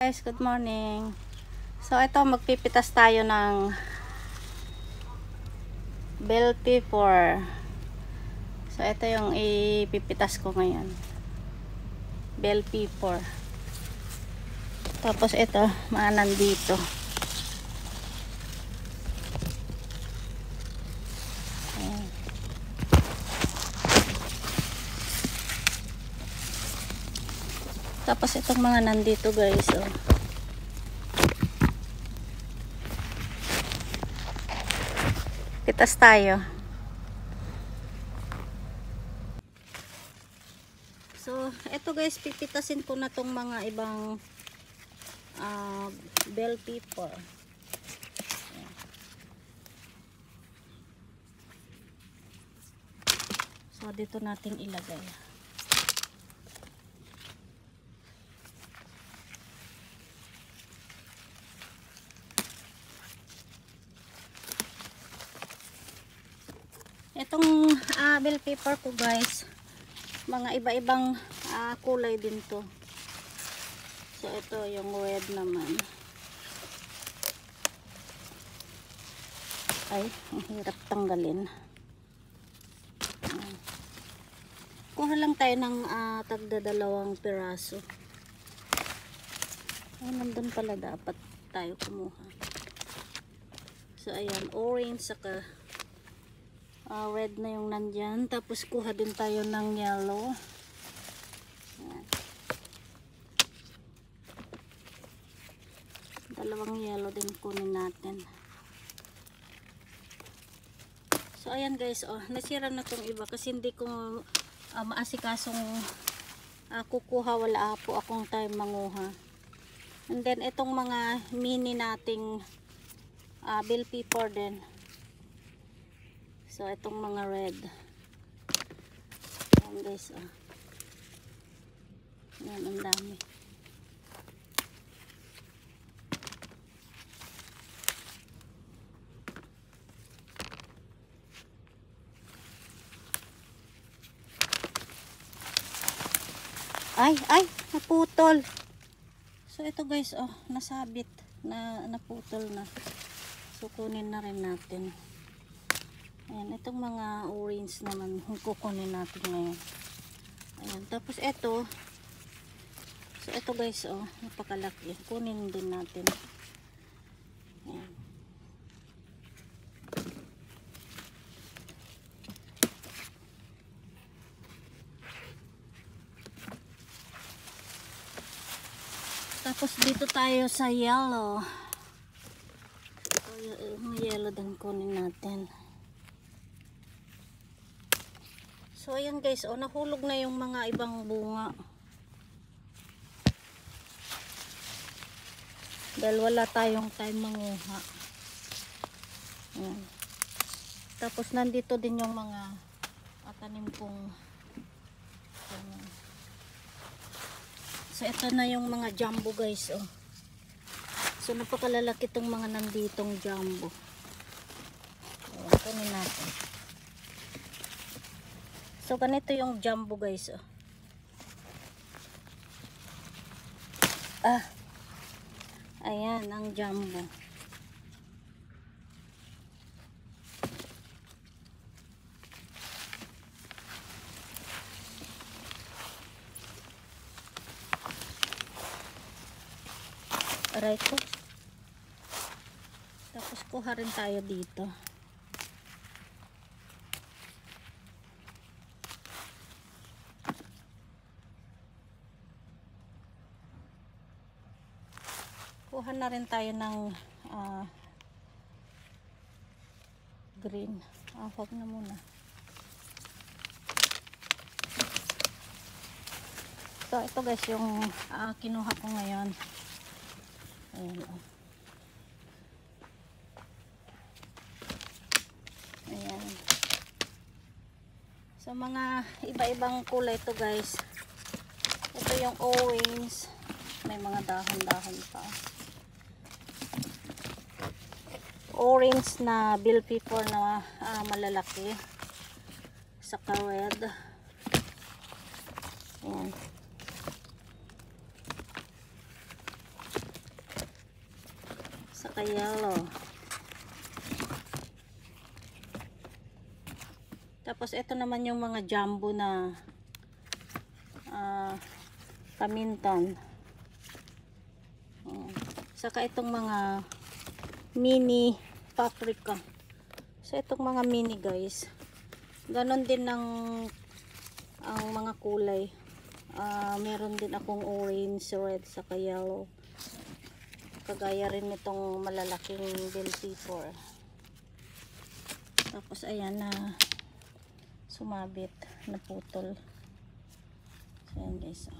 Guys, good morning. So ito, magpipitas tayo ng bell pepper. So ito yung ipipitas ko ngayon, bell pepper. Tapos ito, mga nandito. Ayan. Tapos itong mga nandito guys, oh. Pitas tayo. So ito guys, pipitasin ko na tong mga ibang bell pepper. Ayan. So dito natin ilagay. Itong bell pepper ko guys, mga iba-ibang kulay din to. So ito yung red naman. Ay, ang hirap tanggalin. Kuha lang tayo ng tagda-2 piraso. Ay, nandun pala dapat tayo kumuha. So ayan, orange saka red na yung nandyan. Tapos kuha din tayo ng yellow. Ayan. 2 yellow din kunin natin. So ayan guys, oh, nasira na tong iba kasi hindi ko maasikasong kukuha, wala po akong time manguha. And then itong mga mini nating bell pepper din. So itong mga red. Ayan guys, oh. Ayan, ang dami. Ay, naputol. So ito guys, oh, nasabit na, naputol na. So kunin na rin natin. Ayan, itong mga orange naman kukunin natin ngayon. Ayan, tapos ito. So ito guys, oh, napakalaki. Kunin din natin. Ayan. Tapos dito tayo sa yellow. Yung yellow din kunin natin. So ayan guys, oh, nahulog na yung mga ibang bunga. Dahil wala tayong time manguha. Ayan. Tapos nandito din yung mga tanim kong so ito na yung mga jumbo guys, oh. So napakalalaki tong mga nanditong jumbo. Ayan, kunin natin. So ganito yung jumbo guys, oh. Ayan ang jumbo. Aray ko. Tapos kuha rin tayo dito. Kuha na rin tayo ng green. Wag na muna. So ito guys yung kinuha ko ngayon. Ayan, oh. Ayan. So mga iba-ibang kulay to guys. Ito yung orange. May mga dahon-dahon pa. Orange na bell pepper na malalaki. Saka red. Ayan. saka yellow. Tapos ito naman yung mga jumbo na paminton. Saka itong mga mini paprika. So itong mga mini guys, ganon din ang mga kulay. Meron din akong orange, red, saka yellow. Kagaya rin nitong malalaking bell pepper. Tapos ayan na sumabit, naputol. So ayan guys.